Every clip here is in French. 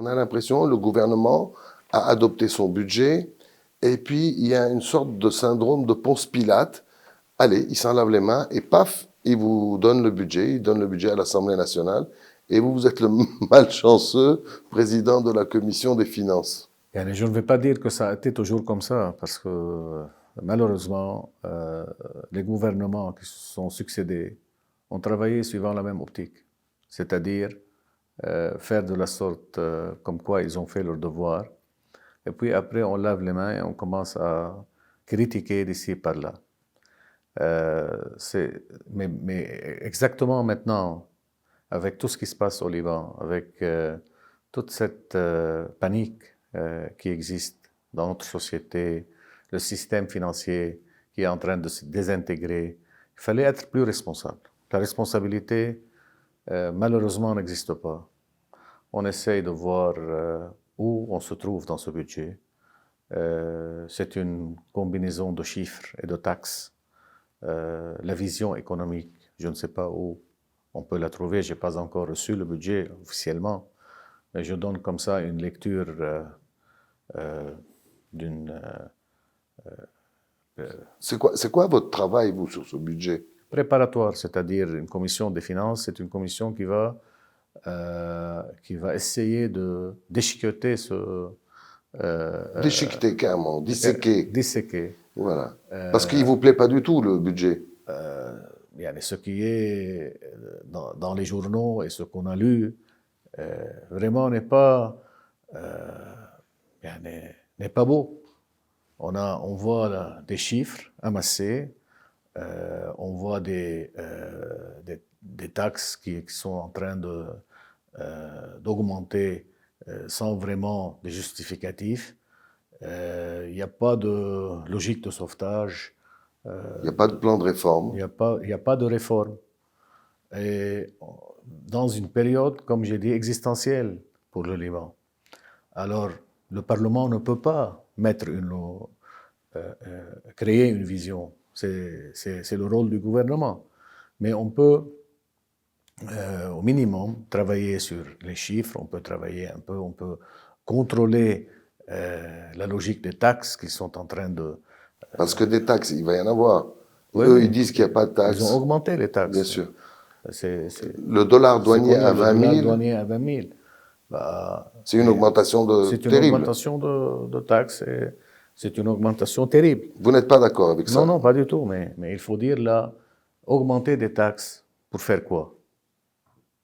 On a l'impression que le gouvernement a adopté son budget et puis il y a une sorte de syndrome de Ponce Pilate. Allez, il s'en lave les mains et paf, il vous donne le budget, il donne le budget à l'Assemblée nationale et vous êtes le malchanceux président de la commission des finances. Yani, je ne vais pas dire que ça a été toujours comme ça, parce que malheureusement, les gouvernements qui se sont succédés ont travaillé suivant la même optique, c'est-à-dire faire de la sorte comme quoi ils ont fait leur devoir, et puis après on lave les mains et on commence à critiquer d'ici par là. Mais exactement maintenant, avec tout ce qui se passe au Liban, avec toute cette panique qui existe dans notre société, le système financier qui est en train de se désintégrer, il fallait être plus responsable. La responsabilité, malheureusement, n'existe pas. On essaye de voir où on se trouve dans ce budget. C'est une combinaison de chiffres et de taxes. La vision économique, je ne sais pas où on peut la trouver. Je n'ai pas encore reçu le budget officiellement, mais je donne comme ça une lecture d'une... C'est quoi votre travail, vous, sur ce budget? préparatoire, c'est-à-dire une commission des finances. C'est une commission qui va essayer de déchiqueter ce... Déchiqueter carrément, disséquer. disséquer. Voilà. Parce qu'il ne vous plaît pas du tout, le budget. Ce qui est dans les journaux et ce qu'on a lu, vraiment n'est pas beau. On voit là, des chiffres amassés, on voit des taxes qui sont en train d'augmenter sans vraiment de justificatif. Il n'y a pas de logique de sauvetage. Il n'y a pas de plan de réforme. Il n'y a pas de réforme. Et dans une période, comme j'ai dit, existentielle pour le Liban. Alors, le Parlement ne peut pas créer une vision. C'est le rôle du gouvernement. Mais on peut, au minimum, travailler sur les chiffres, on peut travailler un peu, on peut contrôler la logique des taxes qui sont en train de... Parce que des taxes, il va y en avoir. Oui, Eux, ils disent qu'il n'y a pas de taxes. Ils ont augmenté les taxes. Bien sûr. Le dollar douanier à 20 000. Le dollar douanier à 20 000. C'est une augmentation terrible. C'est une augmentation de taxes. C'est une augmentation terrible. Vous n'êtes pas d'accord avec ça? Non, pas du tout. Mais il faut dire là, augmenter des taxes pour faire quoi?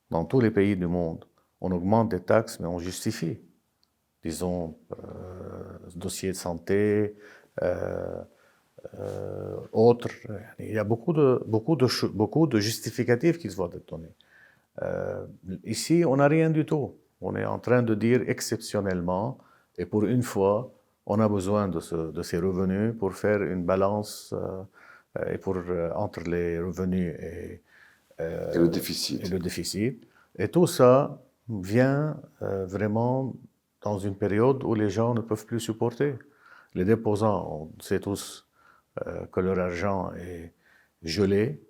Dans tous les pays du monde, on augmente des taxes, mais on justifie. Disons, dossier de santé, autres. Il y a beaucoup de justificatifs qui doivent être donnés. Ici, on n'a rien du tout. On est en train de dire exceptionnellement, et pour une fois, on a besoin de ces revenus pour faire une balance entre les revenus et le déficit. Et tout ça vient vraiment dans une période où les gens ne peuvent plus supporter. Les déposants, on sait tous que leur argent est gelé,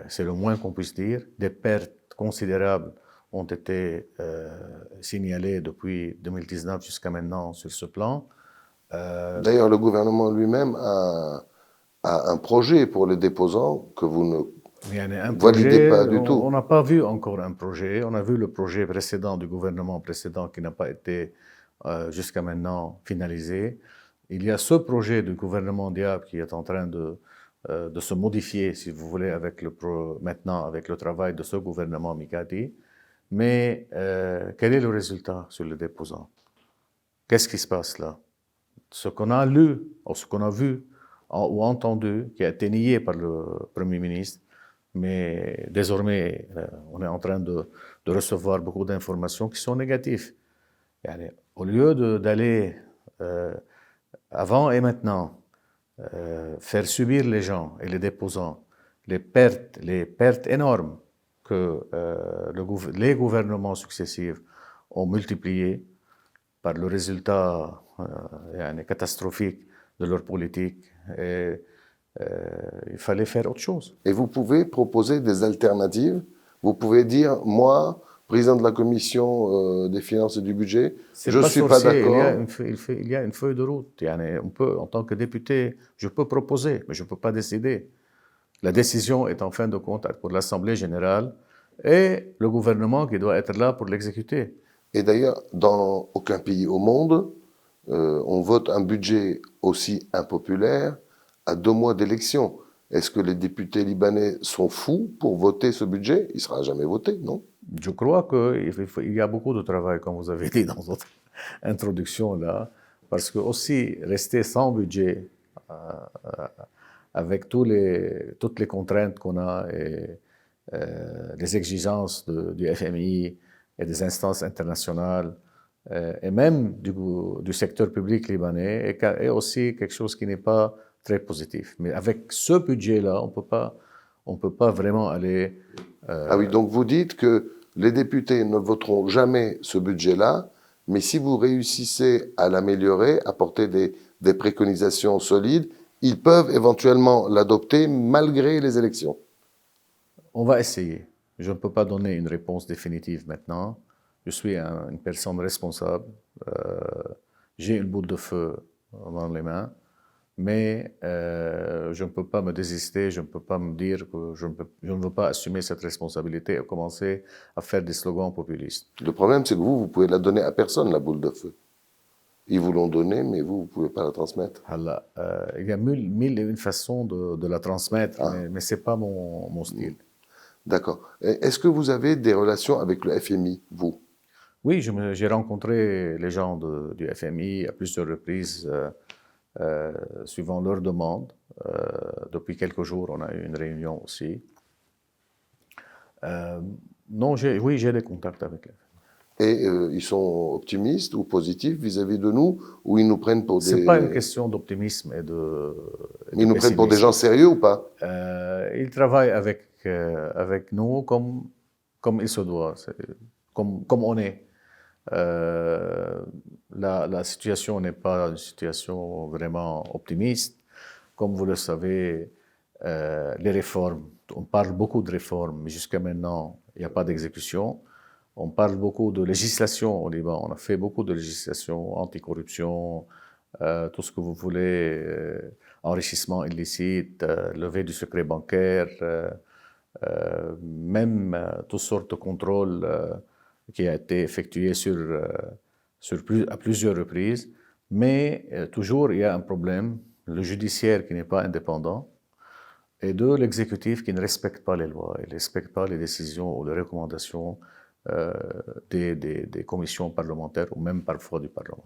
c'est le moins qu'on puisse dire. Des pertes considérables ont été signalées depuis 2019 jusqu'à maintenant sur ce plan. D'ailleurs, le gouvernement lui-même a un projet pour les déposants que vous ne validez pas du tout. On n'a pas vu encore un projet. On a vu le projet précédent du gouvernement précédent qui n'a pas été jusqu'à maintenant finalisé. Il y a ce projet du gouvernement Diab qui est en train de se modifier, si vous voulez, maintenant avec le travail de ce gouvernement Mikati. Mais quel est le résultat sur les déposants? Qu'est-ce qui se passe là? Ce qu'on a lu, ou ce qu'on a vu ou entendu, qui a été nié par le Premier ministre, mais désormais, on est en train de recevoir beaucoup d'informations qui sont négatives. Au lieu d'aller avant et maintenant, faire subir les gens et les déposants les pertes énormes que les gouvernements successifs ont multipliées par le résultat catastrophique de leur politique. Et il fallait faire autre chose. Et vous pouvez proposer des alternatives. Vous pouvez dire, moi, président de la commission des finances et du budget. C'est Je ne pas suis pas sorcier, d'accord. il y a une feuille de route. On peut, en tant que député, je peux proposer, mais je ne peux pas décider. La décision est en fin de compte pour l'Assemblée générale et le gouvernement qui doit être là pour l'exécuter. Et d'ailleurs, dans aucun pays au monde, on vote un budget aussi impopulaire à 2 mois d'élection. Est-ce que les députés libanais sont fous pour voter ce budget? Il ne sera jamais voté, non? Je crois qu'il y a beaucoup de travail, comme vous avez dit dans votre introduction là, parce que aussi rester sans budget, avec toutes les contraintes qu'on a et les exigences du FMI et des instances internationales, et même du secteur public libanais, est aussi quelque chose qui n'est pas très positif. Mais avec ce budget-là, on peut pas vraiment aller... Ah oui, donc vous dites que les députés ne voteront jamais ce budget-là, mais si vous réussissez à l'améliorer, apporter des préconisations solides, ils peuvent éventuellement l'adopter malgré les élections. On va essayer. Je ne peux pas donner une réponse définitive maintenant. Je suis une personne responsable. J'ai une boule de feu dans les mains, mais je ne peux pas me désister, je ne peux pas me dire que je ne veux pas assumer cette responsabilité et commencer à faire des slogans populistes. Le problème, c'est que vous pouvez la donner à personne, la boule de feu. Ils vous l'ont donnée, mais vous ne pouvez pas la transmettre. Il y a mille et une façons de la transmettre, mais ce n'est pas mon style. D'accord. Est-ce que vous avez des relations avec le FMI, vous? Oui, j'ai rencontré les gens du FMI à plusieurs reprises, suivant leurs demandes. Depuis quelques jours, on a eu une réunion aussi. Non, oui, j'ai des contacts avec eux. Et ils sont optimistes ou positifs vis-à-vis de nous, ou ils nous prennent pour des... C'est pas une question d'optimisme et de Ils nous prennent pour des gens sérieux ou pas? Ils travaillent avec nous comme il se doit, comme on est. La situation n'est pas une situation vraiment optimiste. Comme vous le savez, les réformes, on parle beaucoup de réformes, mais jusqu'à maintenant, il n'y a pas d'exécution. On parle beaucoup de législation au Liban. On a fait beaucoup de législation, anticorruption, tout ce que vous voulez, enrichissement illicite, levée du secret bancaire, même toutes sortes de contrôles qui a été effectué à plusieurs reprises, mais toujours il y a un problème, le judiciaire qui n'est pas indépendant, et l'exécutif qui ne respecte pas les lois, il ne respecte pas les décisions ou les recommandations des commissions parlementaires ou même parfois du Parlement.